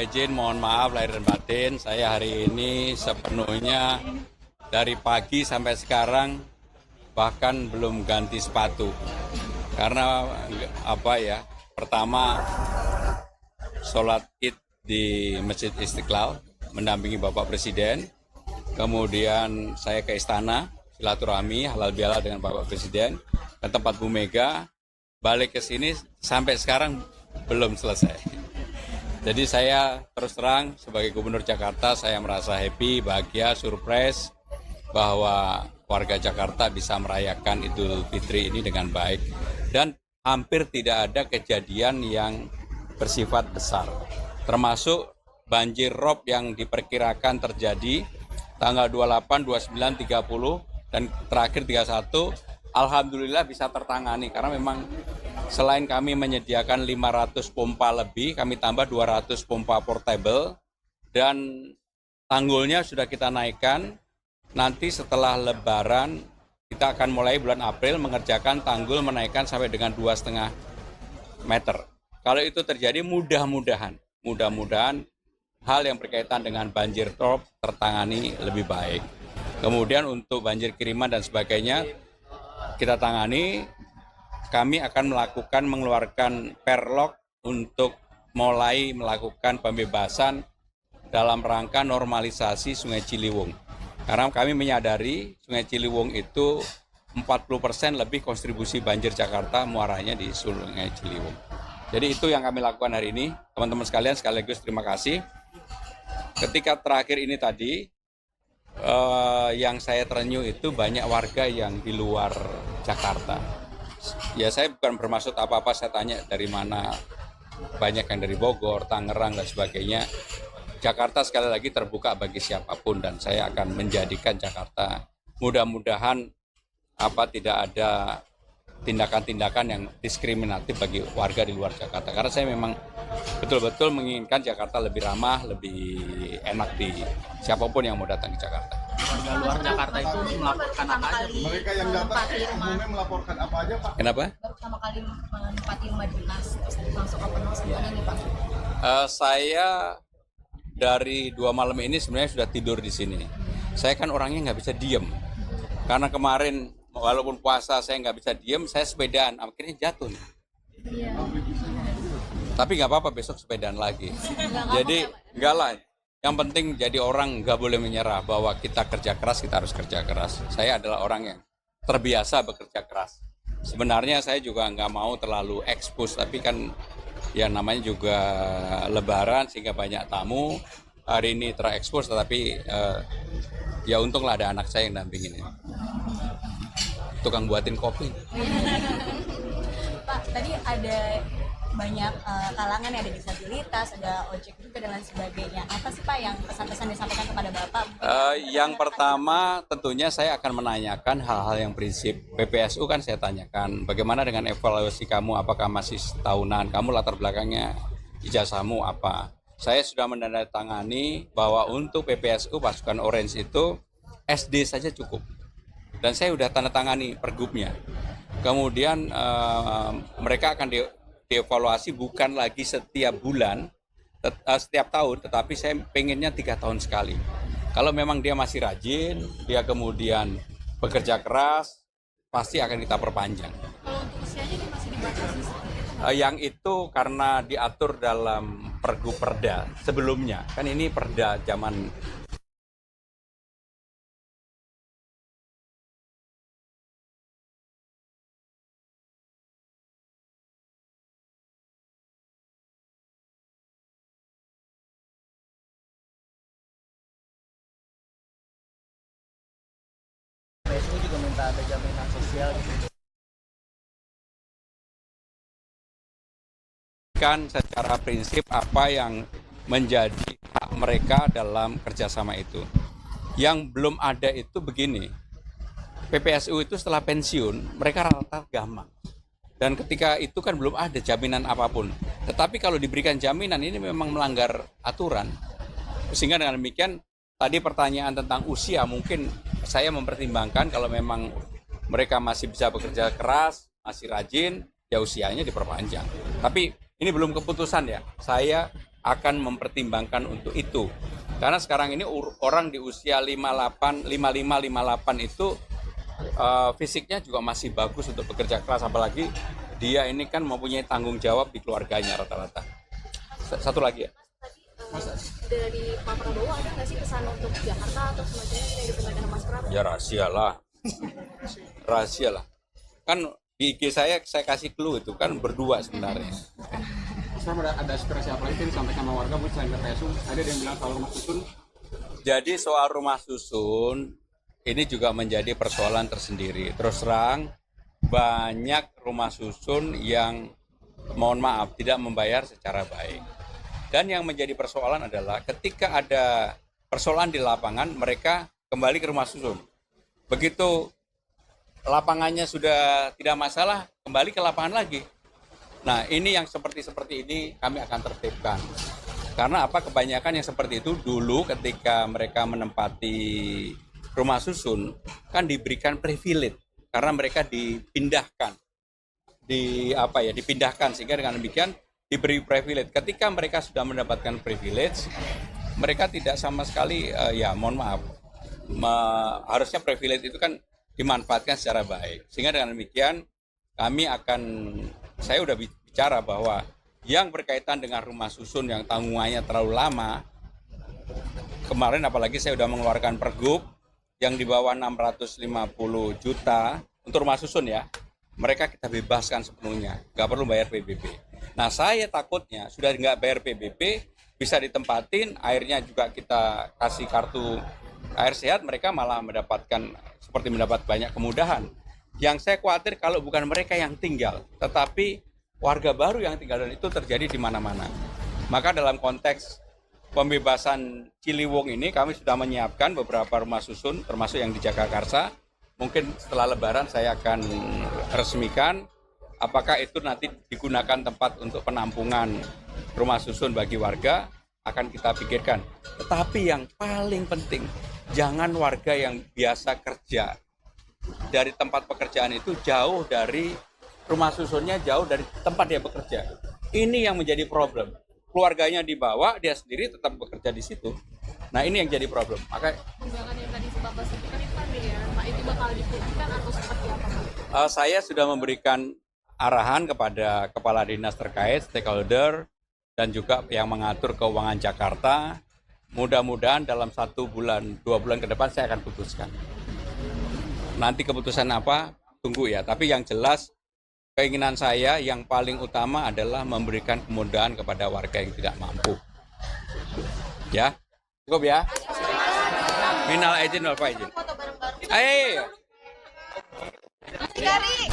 Izin mohon maaf lahir dan batin, saya hari ini sepenuhnya dari pagi sampai sekarang bahkan belum ganti sepatu. Karena pertama sholat Id di Masjid Istiqlal mendampingi Bapak Presiden. Kemudian saya ke istana silaturahmi halal bihalal dengan Bapak Presiden ke tempat Bu Mega. Balik ke sini sampai sekarang belum selesai. Jadi saya terus terang sebagai Gubernur Jakarta saya merasa happy, bahagia, surprise bahwa warga Jakarta bisa merayakan Idul Fitri ini dengan baik dan hampir tidak ada kejadian yang bersifat besar. Termasuk banjir rob yang diperkirakan terjadi tanggal 28, 29, 30 dan terakhir 31 alhamdulillah bisa tertangani karena memang selain kami menyediakan 500 pompa lebih, kami tambah 200 pompa portable dan tanggulnya sudah kita naikkan. Nanti setelah Lebaran kita akan mulai bulan April mengerjakan tanggul menaikkan sampai dengan 2,5 meter. Kalau itu terjadi mudah-mudahan hal yang berkaitan dengan banjir rob tertangani lebih baik. Kemudian untuk banjir kiriman dan sebagainya kita tangani. Kami akan mengeluarkan perlok untuk mulai melakukan pembebasan dalam rangka normalisasi Sungai Ciliwung. Karena kami menyadari Sungai Ciliwung itu 40% lebih kontribusi banjir Jakarta muaranya di Sungai Ciliwung. Jadi itu yang kami lakukan hari ini. Teman-teman sekalian sekaligus terima kasih. Ketika terakhir ini tadi, yang saya terenyuh itu banyak warga yang di luar Jakarta. Ya saya bukan bermaksud apa-apa, saya tanya dari mana, banyak yang dari Bogor, Tangerang dan sebagainya. Jakarta sekali lagi terbuka bagi siapapun dan saya akan menjadikan Jakarta mudah-mudahan tidak ada tindakan-tindakan yang diskriminatif bagi warga di luar Jakarta. Karena saya memang betul-betul menginginkan Jakarta lebih ramah, lebih enak di siapapun yang mau datang ke Jakarta. Warga luar Jakarta itu melaporkan apa aja? Mereka yang datang umumnya melaporkan apa aja, Pak? Kenapa? Baru pertama kali menempati rumah dinas, terus langsung open house semuanya nih Pak. Saya dari 2 malam ini sebenarnya sudah tidur di sini. Saya kan orangnya nggak bisa diem. Karena kemarin walaupun puasa saya nggak bisa diem, saya sepedaan, akhirnya jatuh nih. Iya. Tapi nggak apa-apa, besok sepedaan lagi. Jadi nggak lah. Yang penting jadi orang nggak boleh menyerah bahwa kita kerja keras, kita harus kerja keras. Saya adalah orang yang terbiasa bekerja keras. Sebenarnya saya juga nggak mau terlalu ekspos, tapi kan ya namanya juga Lebaran sehingga banyak tamu. Hari ini terekspos, tetapi ya untunglah ada anak saya yang dampingin ini. Tukang buatin kopi. Pak, tadi ada banyak kalangan yang ada disabilitas, ada ojek juga dan lain sebagainya. Apa sih Pak yang pesan-pesan disampaikan kepada Bapak? Yang pertama tentunya saya akan menanyakan hal-hal yang prinsip. PPSU kan saya tanyakan, bagaimana dengan evaluasi kamu, apakah masih setahunan, kamu latar belakangnya ijazahmu apa. Saya sudah menandatangani bahwa untuk PPSU pasukan Orange itu SD saja cukup. Dan saya sudah tanda tangani pergubnya. Kemudian mereka akan dievaluasi bukan lagi setiap bulan, setiap tahun, tetapi saya pengennya 3 tahun sekali. Kalau memang dia masih rajin, dia kemudian bekerja keras, pasti akan kita perpanjang. Kalau untuk usianya ini masih dibatasi? Yang itu karena diatur dalam Pergub Perda sebelumnya, kan ini Perda zaman PSU juga minta ada jaminan sosial gitu. kan secara prinsip apa yang menjadi hak mereka dalam kerjasama itu. Yang belum ada itu begini, PPSU itu setelah pensiun mereka rata gampang. Dan ketika itu kan belum ada jaminan apapun. Tetapi kalau diberikan jaminan ini memang melanggar aturan. Sehingga dengan demikian tadi pertanyaan tentang usia mungkin saya mempertimbangkan kalau memang mereka masih bisa bekerja keras, masih rajin, ya usianya diperpanjang. Tapi ini belum keputusan ya. Saya akan mempertimbangkan untuk itu. Karena sekarang ini orang di usia 58, 55, 58 itu fisiknya juga masih bagus untuk bekerja keras, apalagi dia ini kan mempunyai tanggung jawab di keluarganya rata-rata. Satu lagi ya. Dari Pak Prabowo ada nggak sih pesan untuk Jakarta atau semacamnya yang disampaikan Mas Prabowo? Ya rahasia lah. Kan di IG saya kasih clue itu kan berdua sebenarnya. Sekarang ada aspirasi apa lagi yang disampaikan sama warga, mungkin selain PSU, ada yang bilang soal rumah susun. Jadi soal rumah susun ini juga menjadi persoalan tersendiri. Terus terang banyak rumah susun yang mohon maaf tidak membayar secara baik. Dan yang menjadi persoalan adalah ketika ada persoalan di lapangan, mereka kembali ke rumah susun. Begitu lapangannya sudah tidak masalah, kembali ke lapangan lagi. Nah, ini yang seperti ini kami akan tertibkan. Karena apa? Kebanyakan yang seperti itu dulu ketika mereka menempati rumah susun kan diberikan privilege karena mereka dipindahkan. Dipindahkan sehingga dengan demikian diberi privilege. Ketika mereka sudah mendapatkan privilege, mereka tidak sama sekali mohon maaf. Harusnya privilege itu kan dimanfaatkan secara baik. Sehingga dengan demikian saya sudah bicara bahwa yang berkaitan dengan rumah susun yang tanggungannya terlalu lama, kemarin apalagi saya sudah mengeluarkan pergub yang di bawah 650 juta untuk rumah susun ya, mereka kita bebaskan sepenuhnya, nggak perlu bayar PBB. Nah saya takutnya sudah nggak bayar PBB, bisa ditempatin, airnya juga kita kasih kartu air sehat, mereka malah seperti mendapat banyak kemudahan. Yang saya khawatir kalau bukan mereka yang tinggal, tetapi warga baru yang tinggal, dan itu terjadi di mana-mana. Maka dalam konteks pembebasan Ciliwung ini kami sudah menyiapkan beberapa rumah susun termasuk yang di Jagakarsa. Mungkin setelah Lebaran saya akan resmikan apakah itu nanti digunakan tempat untuk penampungan rumah susun bagi warga, akan kita pikirkan. Tetapi yang paling penting, jangan warga yang biasa kerja dari tempat pekerjaan itu jauh dari rumah susunnya, jauh dari tempat dia bekerja. Ini yang menjadi problem. Keluarganya dibawa, dia sendiri tetap bekerja di situ. Nah ini yang jadi problem. Maka Tunjangan yang tadi Bapak sebutkan itu kan ya, Pak, itu bakal dipulihkan atau seperti apa? saya sudah memberikan arahan kepada kepala dinas terkait, stakeholder, dan juga yang mengatur keuangan Jakarta. Mudah-mudahan dalam 1 bulan, 2 bulan ke depan saya akan putuskan. Nanti keputusan apa, tunggu ya. Tapi yang jelas, keinginan saya yang paling utama adalah memberikan kemudahan kepada warga yang tidak mampu. Ya, cukup ya. Minal aidin wal faizin. Foto bareng-bareng. Ayo. Mas Gari.